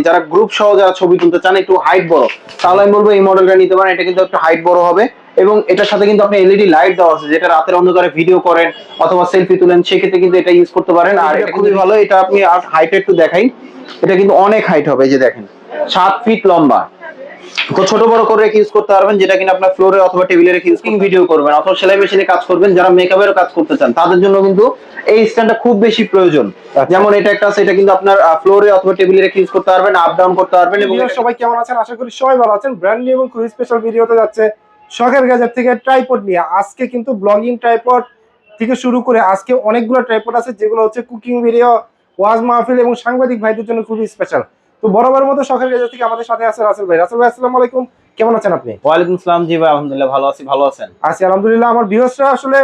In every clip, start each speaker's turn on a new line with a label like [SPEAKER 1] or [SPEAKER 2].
[SPEAKER 1] যারা গ্রুপ সহ যারা ছবি তুলতে চান একটু হাইট বড়, তাহলে আমি বলবো এই মডেলটা নিতে পারেন। এটা কিন্তু একটু হাইট বড় হবে এবং এটার সাথে কিন্তু আপনি এলইডি লাইট দেওয়া আছে, যেটা রাতের অন্ধকারে ভিডিও করেন অথবা সেলফি তুলেন সেক্ষেত্রে কিন্তু এটা ইউজ করতে পারেন। আর এটা খুবই ভালো। এটা আপনি হাইট একটু দেখাই, এটা কিন্তু অনেক হাইট হবে। এই যে দেখেন 7 ফিট লম্বা, তো ছোট বড় করে রেখে ইউজ করতে পারবেন, যেটা কিনা আপনার ফ্লোরে অথবা টেবিলে রেখে ইউজ ভিডিও করবেন অথবা সেলাই মেশিনে কাজ করবেন, যারা মেকআপেরও কাজ করতে চান তাদের জন্য কিন্তু এই স্ট্যান্ডটা খুব বেশি প্রয়োজন। যেমন এটা একটা আছে, এটা কিন্তু আপনার ফ্লোরে অথবা টেবিলে রেখে ইউজ করতে পারবেন, আপ ডাউন করতে পারবেন। এবং
[SPEAKER 2] সবাই কেমন আছেন? আশা করি সবাই ভালো আছেন। ব্র্যান্ড নিউ এবং খুবই স্পেশাল ভিডিওতে যাচ্ছে শখের গ্যাজেট থেকে ট্রাইপড নিয়ে। আজকে কিন্তু ব্লগিং ট্রাইপড থেকে শুরু করে আজকে অনেকগুলো ট্রাইপড আছে, যেগুলো হচ্ছে কুকিং ভিডিও, ওয়াজ মাহফিল এবং সাংবাদিক ভাইদের জন্য খুবই স্পেশাল। তো বরাবর মতো শখের গ্যাজেট থেকে আমাদের সাথে আছে রাসেল ভাই। রাসেল ভাই, আসসালামু আলাইকুম, কেমন আছেন আপনি?
[SPEAKER 1] ওয়ালাইকুম আসসালাম। জি ভাই, আলহামদুলিল্লাহ ভালো আছি। ভালো আছেন?
[SPEAKER 2] আছি আলহামদুলিল্লাহ। আমার ভিউয়ার্সরা আসলে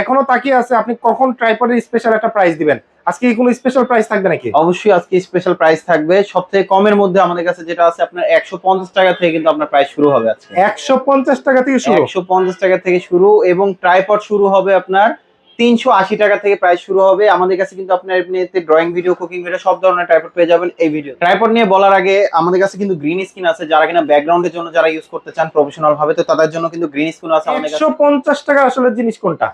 [SPEAKER 2] এখনো তাকিয়ে আছে আপনি কখন ট্রাইপডের স্পেশাল একটা প্রাইস দিবেন। আজকে কি কোনো স্পেশাল প্রাইস থাকবে নাকি?
[SPEAKER 1] অবশ্যই আজকে স্পেশাল প্রাইস থাকবে। সবথেকে কমের মধ্যে আমাদের কাছে যেটা আছে আপনার 150 টাকা থেকে কিন্তু আপনার প্রাইস শুরু হবে আজকে।
[SPEAKER 2] 150 টাকা থেকে শুরু?
[SPEAKER 1] 150 টাকা থেকে শুরু, এবং ট্রাইপড শুরু হবে আপনার 380 টাকা থেকে প্রাইস শুরু হবে। আমাদের কাছে কিন্তু আপনার এমনিতে ড্রয়িং ভিডিও, কুকিং ভিডিও সব ধরনের ট্রাইপড পেয়ে যাবেন এই ভিডিও। ট্রাইপড নিয়ে বলার আগে আমাদের কাছে কিন্তু গ্রিন স্ক্রিন আছে, যারা কিনা ব্যাকগ্রাউন্ডের জন্য যারা ইউজ করতে চান প্রফেশনাল ভাবে, তো তাদের জন্য কিন্তু গ্রিন স্ক্রিন আছে আমাদের কাছে।
[SPEAKER 2] 150 টাকা আসলে জিনিস কোনটা?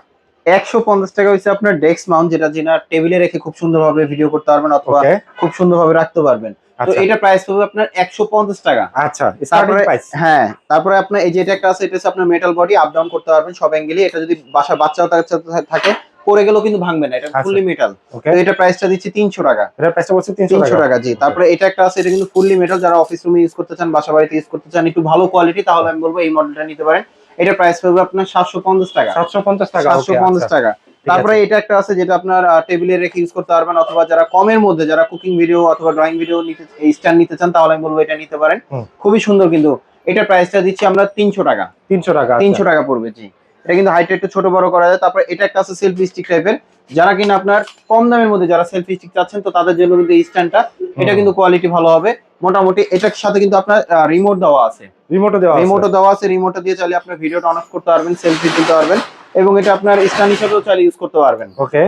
[SPEAKER 1] 150 টাকা হচ্ছে আপনার ডেস্ক মাউন্ট, যেটা যেটা টেবিলে রেখে খুব সুন্দরভাবে ভিডিও করতে পারবেন অথবা খুব সুন্দরভাবে রাখতে পারবেন। তো এটা প্রাইস হবে আপনার 150 টাকা।
[SPEAKER 2] আচ্ছা, স্টার্টিং প্রাইস।
[SPEAKER 1] হ্যাঁ, তারপরে আপনার এই যে এটা একটা আছে, এটা হচ্ছে আপনার মেটাল বডি, আপ ডাউন করতে পারবেন সব অ্যাঙ্গেলে। এটা যদি বাসার বাচ্চাও থাকে পড়ে গেলেও কিন্তু ভাঙবে না, এটা ফুললি মেটাল। তো এটা প্রাইসটা দিচ্ছি 300 টাকা।
[SPEAKER 2] এটা প্রাইসটা বলছে 300
[SPEAKER 1] টাকা। জি, তারপরে এটা একটা আছে, এটা কিন্তু ফুললি মেটাল, যারা অফিস রুমে ইউজ করতে চান, বাসা বাড়িতে ইউজ করতে চান একটু ভালো কোয়ালিটি, তাহলে আমি বলবো এই মডেলটা নিতে পারেন। এটা প্রাইস পড়বে আপনার 750 টাকা।
[SPEAKER 2] 750 টাকা।
[SPEAKER 1] 750 টাকা। তারপরে এটা একটা আছে, যেটা আপনার টেবিলে রেখে ইউজ করতে পারবেন, অথবা যারা কমের মধ্যে যারা কুকিং ভিডিও অথবা ড্রয়িং ভিডিও নিতে এই স্ট্যান্ড নিতে চান, তাহলে আমি বলবো এটা নিতে পারেন। খুবই সুন্দর কিন্তু। এটা প্রাইসটা দিচ্ছি আমরা 300 টাকা।
[SPEAKER 2] 300 টাকা।
[SPEAKER 1] 300 টাকা পড়বে। জি, এটা কিন্তু হাইট একটু ছোট বড় করা যায়। তারপরে এটা একটা আছে সেলফি স্টিক টাইপের, যারা কিনা আপনার কম দামের মধ্যে যারা সেলফি স্টিক চাচ্ছেন, তো তাদের জন্য কিন্তু এই স্ট্যান্ডটা, এটা কিন্তু কোয়ালিটি ভালো হবে মোটামুটি। এটার সাথে কিন্তু আপনার রিমোট দেওয়া আছে। রিমোটও দেওয়া আছে। রিমোটটা দিয়ে চাইলে আপনি ভিডিওটা অন অফ করতে পারবেন, সেলফি তুলতে পারবেন, এবং এটা আপনার স্ট্যান্ড হিসেবেও চাইলে ইউজ করতে পারবেন।
[SPEAKER 2] ওকে,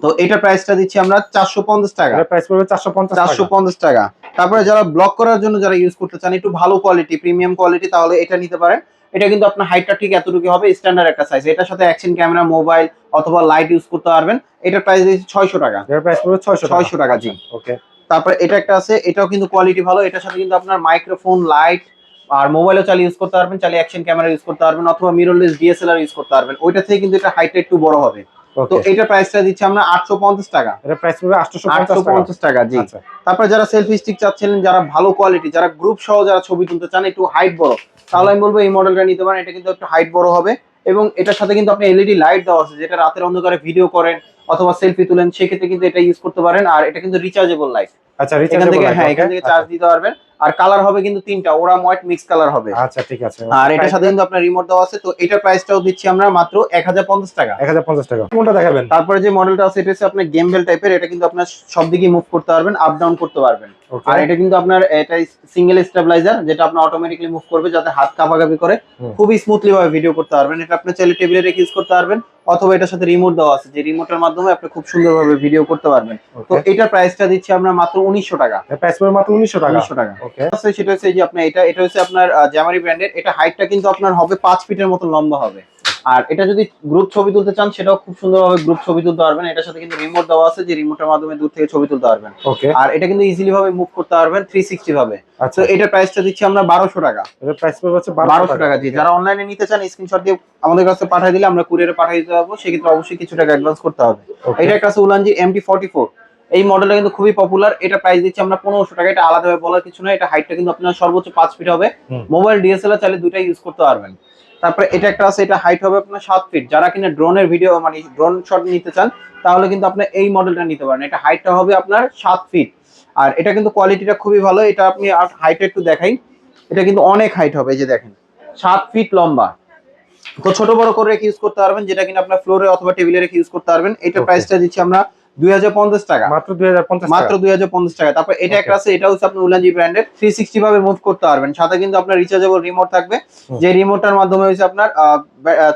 [SPEAKER 1] তো এটা প্রাইসটা দিচ্ছি আমরা 450 টাকা।
[SPEAKER 2] এটা প্রাইস পড়বে 450
[SPEAKER 1] টাকা। তারপরে যারা ব্লগ করার জন্য যারা ইউজ করতে চান একটু ভালো কোয়ালিটি, প্রিমিয়াম কোয়ালিটি, তাহলে এটা নিতে পারেন। এটা কিন্তু আপনার হাইটটা ঠিক এতটুকু হবে, স্ট্যান্ডার্ড একটা সাইজ। এটার সাথে অ্যাকশন ক্যামেরা, মোবাইল অথবা লাইট ইউজ করতে পারবেন। এটার প্রাইস দিচ্ছি 600 টাকা।
[SPEAKER 2] এর প্রাইস পড়বে
[SPEAKER 1] 600 টাকা। জি,
[SPEAKER 2] ওকে।
[SPEAKER 1] তারপরে এটা একটা আছে, এটাও কিন্তু কোয়ালিটি ভালো। এটার সাথে কিন্তু আপনার মাইক্রোফোন, লাইট আর মোবাইলও চালিয়ে ইউজ করতে পারবেন, চালিয়ে অ্যাকশন ক্যামেরা ইউজ করতে পারবেন, অথবা মিররলেস ডিএসএলআর ইউজ করতে পারবেন। ওইটা থেকে কিন্তু এটা হাইটটা একটু বড় হবে। তো এটা প্রাইসটা দিচ্ছি আমরা 850 টাকা।
[SPEAKER 2] এটা প্রাইস পড়বে
[SPEAKER 1] 850 টাকা। জি, তারপরে যারা সেলফি স্টিক চাচ্ছিলেন, যারা ভালো কোয়ালিটি, যারা গ্রুপ সহ যারা ছবি তুলতে চান একটু হাইট বড়, তাহলে আমি বলবো এই মডেলটা নিতে পারেন। এটা কিন্তু একটু হাইট বড় হবে এবং এটার সাথে কিন্তু আপনি এলইডি লাইট দেওয়া আছে, যেটা রাতের অন্ধকারে ভিডিও করেন অথবা সেলফি তুলেন সেক্ষেত্রে কিন্তু এটা ইউজ করতে পারেন। আর এটা কিন্তু রিচার্জেবল লাইট।
[SPEAKER 2] আচ্ছা,
[SPEAKER 1] এখান থেকে এখান থেকে চার্জ দিতে পারবেন। আর কালার হবে কিন্তু তিনটা, ওরা হোয়াইট মিক্স কালার হবে।
[SPEAKER 2] আচ্ছা, ঠিক আছে।
[SPEAKER 1] আর এটার সাথে কিন্তু আপনার রিমোট দেওয়া আছে। তো এটার প্রাইসটাও দিচ্ছি আমরা মাত্র 1050 টাকা।
[SPEAKER 2] 1050 টাকা। কোনটা দেখাবেন?
[SPEAKER 1] তারপরে যে মডেলটা আছে, এটা হচ্ছে আপনার গেম বেল টাইপের। এটা কিন্তু আপনার সব দিকে মুভ করতে পারবেন, আপ ডাউন করতে পারবেন। আর এটা কিন্তু আপনার এটা সিঙ্গেল স্টেবিলাইজার, যেটা আপনার অটোমেটিক্যালি মুভ করবে, যাতে হাত কাঁপাকাঁপি করে খুবই স্মুথলি ভাবে ভিডিও করতে পারবেন। এটা আপনি চাইলে টেবিলে রেখে ইউজ করতে পারবেন, অথবা এটার সাথে রিমোট দেওয়া আছে, যে রিমোটের মাধ্যমে আপনি খুব সুন্দরভাবে ভিডিও করতে পারবেন। তো এটার প্রাইসটা দিচ্ছি আমরা মাত্র 1900 টাকা।
[SPEAKER 2] এর প্রাইস পড়বে মাত্র 1900 টাকা।
[SPEAKER 1] 1900 টাকা। ওকে, সেটা হচ্ছে যে আপনি এটা হচ্ছে আপনার জ্যামারি ব্র্যান্ডের। এটা হাইটটা কিন্তু আপনার হবে 5 ফিটের মতো লম্বা হবে। আর এটা যদি গ্রুপ ছবি তুলতে চান, সেটাও খুব সুন্দরভাবে গ্রুপ ছবি তুলতে পারবেন। এটার সাথে কিন্তু রিমোট দেওয়া আছে, যে রিমোটের মাধ্যমে দূর থেকে ছবি তুলতে পারবেন। আর এটা কিন্তু ইজিলি ভাবে মুভ করতে পারবেন 360 ভাবে। তো এটার প্রাইসটা দিচ্ছি আমরা 1200 টাকা।
[SPEAKER 2] এর প্রাইস পড়বে হচ্ছে
[SPEAKER 1] 1200 টাকা। জি, যারা অনলাইনে নিতে চান স্ক্রিনশট দিয়ে আমাদের কাছে পাঠিয়ে দিলে আমরা কুরিয়ারে পাঠিয়ে দিতে পারবো, সেক্ষেত্রে অবশ্যই কিছু টাকা অ্যাডভান্স করতে হবে। এটা একটা আছে উলানজি MT44। এই মডেলটা কিন্তু খুবই পপুলার। এটা প্রাইস দিচ্ছি আমরা 1500 টাকা। এটা আলাদাভাবে বলার কিছু না, এটা হাইটটা কিন্তু আপনার সর্বোচ্চ 5 ফিট হবে। মোবাইল, ডিএসএলআর চাইলে দুটাই ইউজ করতে পারবেন। তারপরে এটা একটা আছে, এটা হাইট হবে আপনার 7 ফিট। যারা কিনা ড্রোনের ভিডিও মানে ড্রোন শট নিতে চান, তাহলে কিন্তু আপনি এই মডেলটা নিতে পারেন। এটা হাইটটা হবে আপনার 7 ফিট। আর এটা কিন্তু কোয়ালিটিটা খুবই ভালো। এটা আপনি হাইটটা একটু দেখাই, এটা কিন্তু অনেক হাইট হবে। এই যে দেখেন 7 ফিট লম্বা। তো ছোট বড় করে রেখে ইউজ করতে পারবেন, যেটা কিনা আপনার ফ্লোরে অথবা টেবিলে রেখে ইউজ করতে পারবেন। এটার প্রাইসটা দিচ্ছি আমরা 2050 টাকা।
[SPEAKER 2] মাত্র 2050 টাকা।
[SPEAKER 1] মাত্র 2050 টাকা। তারপর এটা একটা আছে, এটা হচ্ছে আপনার উলানজি ব্র্যান্ডের। 360 ভাবে মুভ করতে পারবেন, সাথে কিন্তু আপনার রিচার্জেবল রিমোট থাকবে, যে রিমোটটার মাধ্যমে হচ্ছে আপনার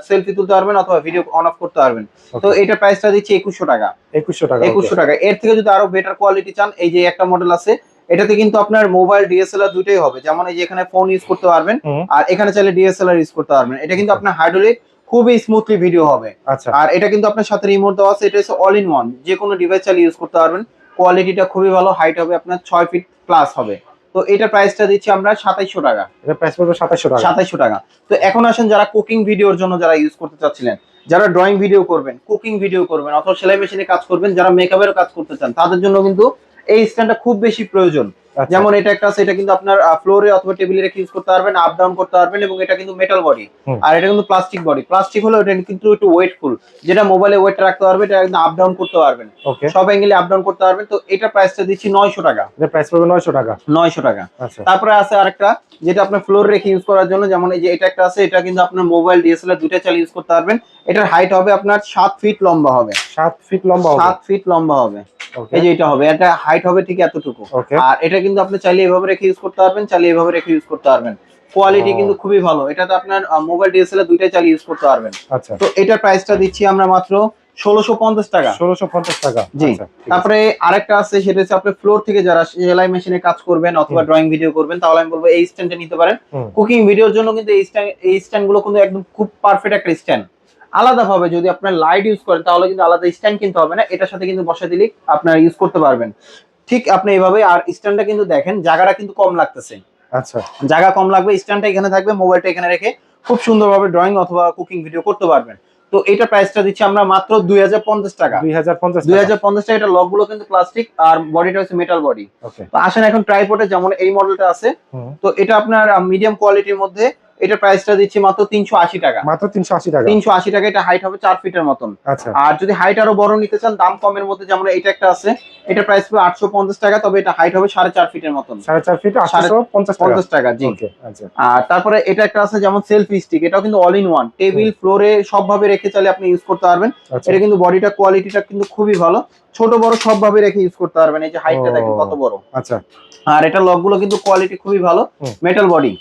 [SPEAKER 1] সেলফি তুলতে পারবেন অথবা ভিডিও অন অফ করতে পারবেন। তো এটা প্রাইসটা দিচ্ছি 2100 টাকা।
[SPEAKER 2] 2100 টাকা।
[SPEAKER 1] 2100 টাকা। এর থেকে যদি আরো বেটার কোয়ালিটি চান, এই যে একটা মডেল আছে, এটাতে কিন্তু আপনার মোবাইল ডিএসএলআর দুটোই হবে, যেমন এই যে এখানে ফোন ইউজ করতে পারবেন
[SPEAKER 2] হুম।
[SPEAKER 1] আর এখানে চাইলে ডিএসএলআর ইউজ করতে পারবেন। এটা কিন্তু আপনার হাইড্রোলিক, খুবই স্মুথলি ভিডিও হবে।
[SPEAKER 2] আচ্ছা
[SPEAKER 1] আর এটা কিন্তু আপনার সাথে রিমোট দেওয়া আছে, এটা হচ্ছে অল ইন ওয়ান, যে কোনো ডিভাইস চালিয়ে ইউজ করতে পারবেন। কোয়ালিটিটা খুবই ভালো, হাইট হবে আপনার 6 ফিট প্লাস হবে। তো এটা প্রাইসটা দিচ্ছি আমরা 2700 টাকা।
[SPEAKER 2] এটা প্রাইস পড়বে 2700 টাকা।
[SPEAKER 1] 2700 টাকা। তো এখন আসেন যারা কুকিং ভিডিওর জন্য যারা ইউজ করতে চাচ্ছিলেন, যারা ড্রয়িং ভিডিও করবেন, কুকিং ভিডিও করবেন অথবা সেলাই মেশিনে কাজ করবেন, যারা মেকআপেরও কাজ করতে চান, তাদের জন্য কিন্তু এই স্ট্যান্ডটা খুব বেশি প্রয়োজন।
[SPEAKER 2] আচ্ছা।
[SPEAKER 1] যেমন এটা একটা আছে, এটা কিন্তু আপনার ফ্লোরে অথবা টেবিলে রেখে ইউজ করতে পারবেন, আপ ডাউন করতে পারবেন, এবং এটা কিন্তু মেটাল বডি
[SPEAKER 2] হুম।
[SPEAKER 1] আর এটা কিন্তু প্লাস্টিক বডি। প্লাস্টিক হলো এটা কিন্তু একটু ওয়েটফুল, যেটা মোবাইলে ওয়েট রাখতে পারবে, এটা কিন্তু আপ ডাউন করতে পারবেন,
[SPEAKER 2] ওকে।
[SPEAKER 1] সব অ্যাঙ্গেলে আপ ডাউন করতে পারবেন। তো এটা প্রাইসটা দিচ্ছি 900 টাকা।
[SPEAKER 2] এটা প্রাইস পড়বে 900 টাকা।
[SPEAKER 1] 900 টাকা।
[SPEAKER 2] আচ্ছা
[SPEAKER 1] তারপরে আছে আরেকটা, যেটা আপনার ফ্লোরে রেখে ইউজ করার জন্য, যেমন এই যে এটা একটা আছে, এটা কিন্তু আপনার মোবাইল ডিএসএলআর দুটো চালিয়ে ইউজ করতে পারবেন। এটার হাইট হবে আপনার 7 ফিট লম্বা হবে।
[SPEAKER 2] 7 ফিট লম্বা হবে।
[SPEAKER 1] 7 ফিট লম্বা হবে।
[SPEAKER 2] ওকে।
[SPEAKER 1] এই যে এটা হবে, এটা হাইট হবে ঠিক এতটুকু।
[SPEAKER 2] ওকে।
[SPEAKER 1] আর এটা কিন্তু আপনি চাইলে এভাবে রেখে ইউজ করতে পারবেন, চাইলে এভাবে রেখে ইউজ করতে পারবেন। কোয়ালিটি কিন্তু খুবই ভালো, এটাতে আপনার মোবাইল ডিএসএলআর দুইটাই চালিয়ে ইউজ করতে পারবেন।
[SPEAKER 2] আচ্ছা।
[SPEAKER 1] তো এটার প্রাইসটা দিচ্ছি আমরা মাত্র 1650 টাকা।
[SPEAKER 2] 1650 টাকা।
[SPEAKER 1] জি।
[SPEAKER 2] আচ্ছা, ঠিক আছে।
[SPEAKER 1] তারপরে আরেকটা আছে, সেটা হচ্ছে আপনি ফ্লোর থেকে যারা সেলাই মেশিনে কাজ করবেন অথবা ড্রয়িং ভিডিও করবেন, তাহলে আমি বলবো এই স্ট্যান্ডটা নিতে পারেন।
[SPEAKER 2] হুম।
[SPEAKER 1] কুকিং ভিডিওর জন্য কিন্তু এই স্ট্যান্ড গুলো কিন্তু একদম খুব পারফেক্ট একটা স্ট্যান্ড। আলাদা ভাবে যদি আপনার লাইট ইউজ করেন, তাহলে কিন্তু আলাদা স্ট্যান্ড কিনতে হবে না, এটার সাথে কিন্তু বসা দিলে আপনার ইউজ করতে পারবেন। ঠিক আপনি এইভাবে। আর স্ট্যান্ডটা কিন্তু দেখেন জায়গাটা কিন্তু কম লাগতেছে,
[SPEAKER 2] আচ্ছা
[SPEAKER 1] জায়গা কম লাগবে, স্ট্যান্ডটা এখানে থাকবে, মোবাইলটা এখানে রেখে খুব সুন্দরভাবে ড্রয়িং অথবা কুকিং ভিডিও করতে পারবেন। তো এটা প্রাইসটা দিচ্ছি আমরা মাত্র 2050 টাকা।
[SPEAKER 2] 2050 টাকা।
[SPEAKER 1] 2050 টাকা। এটা লক গুলো কিন্তু প্লাস্টিক আর বডিটা হচ্ছে মেটাল বডি।
[SPEAKER 2] ওকে।
[SPEAKER 1] তো আসেন এখন ট্রাইপডে, যেমন এই মডেলটা আছে,
[SPEAKER 2] হুম।
[SPEAKER 1] তো এটা আপনার মিডিয়াম কোয়ালিটির মধ্যে, এটা প্রাইসটা দিচ্ছি মাত্র 380 টাকা।
[SPEAKER 2] মাত্র 380 টাকা।
[SPEAKER 1] 380 টাকা। এটা হাইট হবে 4 ফিটের মতন।
[SPEAKER 2] আচ্ছা
[SPEAKER 1] আর যদি হাইট আরো বড় নিতে চান, দাম কমের মধ্যে, যেমন এটা একটা আছে, এটা প্রাইস হবে 850 টাকা, তবে এটা হাইট হবে 4.5 ফিটের মতন।
[SPEAKER 2] 4.5 ফিট 850 টাকা।
[SPEAKER 1] 50 টাকা। জি।
[SPEAKER 2] ওকে। আচ্ছা
[SPEAKER 1] আর তারপরে এটা একটা আছে যেমন সেলফি স্টিক, এটাও কিন্তু অল ইন ওয়ান, টেবিল ফ্লোরে সব ভাবে রেখে চাইলে আপনি ইউজ করতে পারবেন।
[SPEAKER 2] আচ্ছা।
[SPEAKER 1] এটা কিন্তু বডিটা কোয়ালিটিটা কিন্তু খুবই ভালো, ছোট বড় সব ভাবে রেখে ইউজ করতে পারবেন। এই যে হাইটটা দেখেন কত বড়।
[SPEAKER 2] আচ্ছা।
[SPEAKER 1] আর এটা লক গুলো কিন্তু কোয়ালিটি খুবই ভালো,
[SPEAKER 2] হুম।
[SPEAKER 1] Metal body.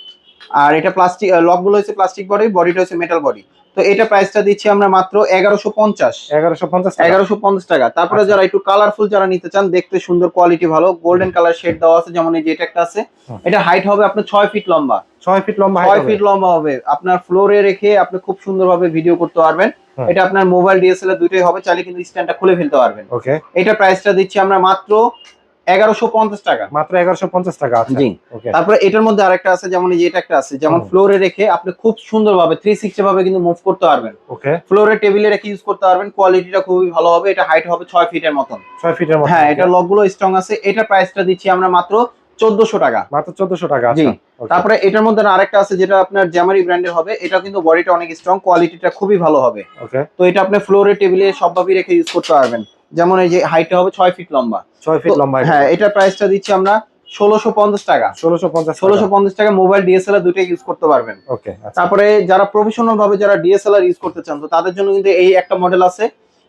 [SPEAKER 1] আর এটা প্লাস্টিক, লক গুলো হচ্ছে প্লাস্টিক বডি, বডিটা হচ্ছে মেটাল বডি। তো এটা প্রাইসটা দিচ্ছি আমরা মাত্র 1150।
[SPEAKER 2] 1150 টাকা।
[SPEAKER 1] 1150 টাকা। তারপরে
[SPEAKER 2] আচ্ছা।
[SPEAKER 1] যারা একটু কালারফুল যারা নিতে চান, দেখতে সুন্দর, কোয়ালিটি ভালো, গোল্ডেন কালার শেড দেওয়া আছে, যেমন এই যে এটা একটা আছে,
[SPEAKER 2] হুম।
[SPEAKER 1] এটা হাইট হবে আপনার 6 ফিট লম্বা।
[SPEAKER 2] 6 ফিট লম্বা
[SPEAKER 1] 6 ফিট লম্বা হবে, আপনার ফ্লোরে রেখে আপনি খুব সুন্দরভাবে ভিডিও করতে পারবেন।
[SPEAKER 2] হুম।
[SPEAKER 1] এটা আপনার মোবাইল ডিএসএলআর দুটোই হবে, চাইলে কিন্তু স্ট্যান্ডটা খুলে ফেলতে পারবেন।
[SPEAKER 2] ওকে।
[SPEAKER 1] এটা প্রাইসটা দিচ্ছি আমরা মাত্র 1150 টাকা।
[SPEAKER 2] মাত্র 1150 টাকা। আচ্ছা
[SPEAKER 1] জি।
[SPEAKER 2] ওকে।
[SPEAKER 1] তারপরে এটার মধ্যে আরেকটা আছে, যেমন এই যে এটা একটা আছে, যেমন
[SPEAKER 2] হুম।
[SPEAKER 1] ফ্লোরে রেখে আপনি খুব সুন্দরভাবে 360 ভাবে কিন্তু মুভ করতে পারবেন।
[SPEAKER 2] ওকে।
[SPEAKER 1] ফ্লোরে টেবিলে রেখে ইউজ করতে পারবেন, কোয়ালিটিটা খুবই ভালো হবে। এটা হাইট হবে 6 ফিটের মতন।
[SPEAKER 2] 6 ফিটের মতো।
[SPEAKER 1] হ্যাঁ, এটা লক গুলো স্ট্রং আছে। এটা প্রাইসটা দিচ্ছি আমরা মাত্র 1400 টাকা।
[SPEAKER 2] মাত্র 1400 টাকা।
[SPEAKER 1] জি।
[SPEAKER 2] আচ্ছা ওকে।
[SPEAKER 1] তারপরে এটার মধ্যে আরেকটা আছে, যেটা আপনার জ্যামারি ব্র্যান্ডের হবে, এটা কিন্তু বডিটা অনেক স্ট্রং, কোয়ালিটিটা খুবই ভালো হবে।
[SPEAKER 2] ওকে।
[SPEAKER 1] তো এটা আপনি ফ্লোরে টেবিলে সবভাবে রেখে ইউজ করতে পারবেন, যেমন এই যে হাইটটা হবে 6 ফিট লম্বা।
[SPEAKER 2] 6 ফিট
[SPEAKER 1] তো
[SPEAKER 2] লম্বা।
[SPEAKER 1] হ্যাঁ, এটা প্রাইসটা দিচ্ছি আমরা 1650 টাকা।
[SPEAKER 2] 1650 টাকা।
[SPEAKER 1] 1650 টাকা। মোবাইল ডিএসএলআর দুটোই ইউজ করতে পারবেন।
[SPEAKER 2] ওকে। আচ্ছা।
[SPEAKER 1] তারপরে যারা প্রফেশনাল ভাবে যারা ডিএসএলআর ইউজ করতে চান, তো তাদের জন্য কিন্তু এই একটা মডেল আছে,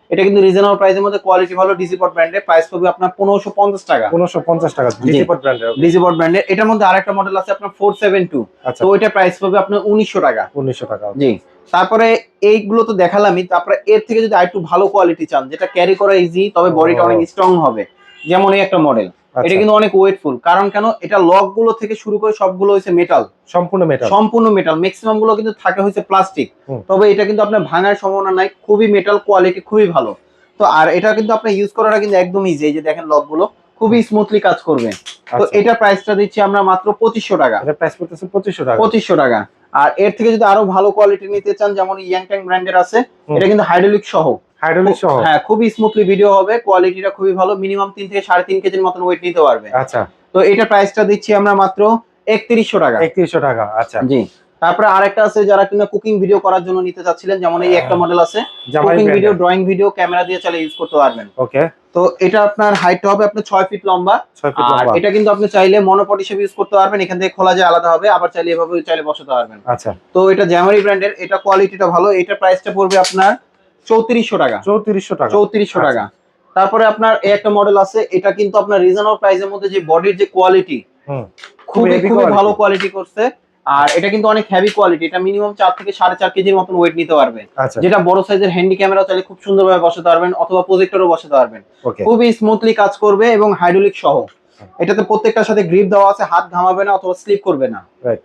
[SPEAKER 1] এটা কিন্তু রিজনেবল প্রাইসের মধ্যে, কোয়ালিটি ভালো, ডিজিপট ব্র্যান্ডের, প্রাইস পড়বে আপনার 1550 টাকা।
[SPEAKER 2] 1550 টাকা। ডিজিপট ব্র্যান্ডের।
[SPEAKER 1] ডিজিপট ব্র্যান্ডের। এটার মধ্যে আরেকটা মডেল আছে আপনার 472,
[SPEAKER 2] আচ্ছা।
[SPEAKER 1] তো ওইটা প্রাইস পড়বে আপনার 1900 টাকা।
[SPEAKER 2] 1900 টাকা।
[SPEAKER 1] জি। তারপরে এইগুলো তো দেখালামই, তারপরে এর থেকে যদি আরেকটু ভালো কোয়ালিটি চান, যেটা ক্যারি করা ইজি, তবে বডিটা অনেক স্ট্রং হবে, যেমন এই একটা মডেল, এটা কিন্তু অনেক ওয়েটফুল। কারণ কেন, এটা লক গুলো থেকে শুরু করে সবগুলো হচ্ছে মেটাল,
[SPEAKER 2] সম্পূর্ণ মেটাল।
[SPEAKER 1] সম্পূর্ণ মেটাল। ম্যাক্সিমাম গুলো কিন্তু থাকে হচ্ছে প্লাস্টিক,
[SPEAKER 2] হুম।
[SPEAKER 1] তবে এটা কিন্তু আপনার ভাঙার সম্ভাবনা নাই, খুবই মেটাল, কোয়ালিটি খুবই ভালো। তো আর এটা কিন্তু আপনি ইউজ করাটা কিন্তু একদম ইজি, এই যে দেখেন লক গুলো খুবই স্মুথলি কাজ করবে। তো
[SPEAKER 2] আচ্ছা।
[SPEAKER 1] এটা প্রাইসটা দিচ্ছি আমরা মাত্র 2500 টাকা।
[SPEAKER 2] এটা প্রাইস পড়তেছে 2500 টাকা।
[SPEAKER 1] 2500 টাকা। আর এর থেকে যদি আরো ভালো কোয়ালিটি নিতে চান, যেমন ইয়াংট্যাং ব্র্যান্ডের আছে,
[SPEAKER 2] হুম।
[SPEAKER 1] এটা কিন্তু হাইড্রোলিক সহ,
[SPEAKER 2] হাইড্রোলিক সহ।
[SPEAKER 1] হ্যাঁ, খুবই স্মুথলি ভিডিও হবে, কোয়ালিটিটা খুবই ভালো, মিনিমাম 3 থেকে 3.5 কেজির মতন ওয়েট নিতে পারবে।
[SPEAKER 2] আচ্ছা।
[SPEAKER 1] তো এটা প্রাইসটা দিচ্ছি আমরা মাত্র 3100 টাকা।
[SPEAKER 2] 3100 টাকা। আচ্ছা।
[SPEAKER 1] জি। তারপরে আরেকটা আছে, যারা কিনা কুকিং ভিডিও করার জন্য নিতে চাচ্ছিলেন, যেমন এই একটা মডেল আছে, cooking video, drawing video camera দিয়ে চালিয়ে ইউজ করতে পারবেন।
[SPEAKER 2] ওকে।
[SPEAKER 1] তো এটা আপনার হাইট হবে আপনার 6 ফিট লম্বা।
[SPEAKER 2] 6 ফিট
[SPEAKER 1] আর
[SPEAKER 2] লম্বা।
[SPEAKER 1] এটা কিন্তু আপনি চাইলে মনোপড হিসেবে ইউজ করতে পারবেন, এখান থেকে খোলা যায় আলাদা হবে, আবার চাইলে এভাবে চাইলে বসাতে পারবেন।
[SPEAKER 2] আচ্ছা।
[SPEAKER 1] তো এটা জ্যামারি ব্র্যান্ডের, এটা কোয়ালিটিটা ভালো, এটা প্রাইসটা পড়বে আপনার 3400 টাকা।
[SPEAKER 2] 3400 টাকা।
[SPEAKER 1] 3400 টাকা। তারপরে আপনার এই একটা মডেল আছে, এটা কিন্তু আপনার রিজনেবল প্রাইসের মধ্যে, যে বডির যে কোয়ালিটি
[SPEAKER 2] হুম।
[SPEAKER 1] খুবই
[SPEAKER 2] heavy
[SPEAKER 1] খুবই
[SPEAKER 2] quality।
[SPEAKER 1] ভালো কোয়ালিটি করছে। আর এটা কিন্তু অনেক হেভি কোয়ালিটি, এটা মিনিমাম 4 থেকে 4.5 কেজির মতন ওয়েট নিতে পারবে।
[SPEAKER 2] আচ্ছা।
[SPEAKER 1] যেটা বড় সাইজের হ্যান্ডি ক্যামেরা চাইলে খুব সুন্দরভাবে বসাতে পারবেন, অথবা প্রজেক্টরও বসাতে পারবেন।
[SPEAKER 2] ওকে।
[SPEAKER 1] খুবই স্মুথলি কাজ করবে এবং হাইড্রোলিক সহ। এটাতে প্রত্যেকটার সাথে গ্রিপ দেওয়া আছে, হাত ঘামাবে না অথবা স্লিপ করবে না।
[SPEAKER 2] রাইট।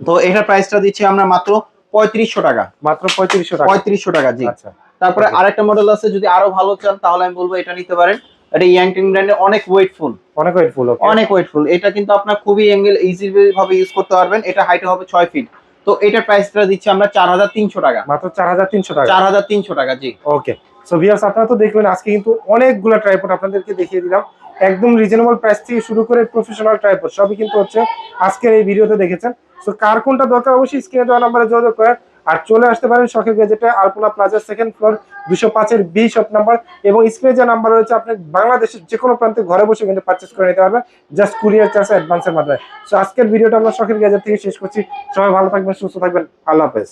[SPEAKER 1] তো এটার প্রাইসটা দিচ্ছি আমরা মাত্র 3500 টাকা।
[SPEAKER 2] মাত্র 3500 টাকা।
[SPEAKER 1] 3500 টাকা, জি।
[SPEAKER 2] আচ্ছা।
[SPEAKER 1] তারপরে
[SPEAKER 2] Okay.
[SPEAKER 1] আরেকটা মডেল আছে, যদি আরো ভালো চান তাহলে আমি বলবো এটা নিতে পারেন। এটা ইয়াংটিং ব্র্যান্ডের, অনেক ওয়েটফুল,
[SPEAKER 2] অনেক ওয়েটফুল। ওকে।
[SPEAKER 1] অনেক ওয়েটফুল। এটা কিন্তু আপনার খুবই অ্যাঙ্গেল ইজি ভাবে ইউজ করতে পারবেন। এটা হাইট হবে 6 ফিট। তো এটার প্রাইসটা দিচ্ছি আমরা 4300 টাকা।
[SPEAKER 2] মাত্র 4300 টাকা।
[SPEAKER 1] 4300 টাকা, জি।
[SPEAKER 2] ওকে। সো ভিউয়ার্স, আপনারা তো দেখলেন আজকে কিন্তু অনেকগুলো ট্রাইপড আপনাদেরকে দেখিয়ে দিলাম। একদম রিজনেবল প্রাইস থেকে শুরু করে প্রফেশনাল ট্রাইপড সবই কিন্তু হচ্ছে আজকের এই ভিডিওতে দেখেছেন। সো কার কোনটা দরকার অবশ্যই স্ক্রিনে দেওয়া নম্বরে যোগাযোগ করেন। আর চলে আসতে পারেন শখের গ্যাজেটে, আলপনা প্লাজা, সেকেন্ড ফ্লোর, 205-এর বি শপ নাম্বার। এবং স্ক্রিনে যে নাম্বার রয়েছে, আপনি বাংলাদেশের যে কোনো প্রান্তে ঘরে বসে কিন্তু পারচেস করে নিতে পারবেন, জাস্ট কুরিয়ার চার্জ অ্যাডভান্সের মাধ্যমে। সো আজকের ভিডিওটা আমরা শখের গ্যাজেট থেকে শেষ করছি। সবাই ভালো থাকবেন, সুস্থ থাকবেন, আল্লাহ হাফেজ।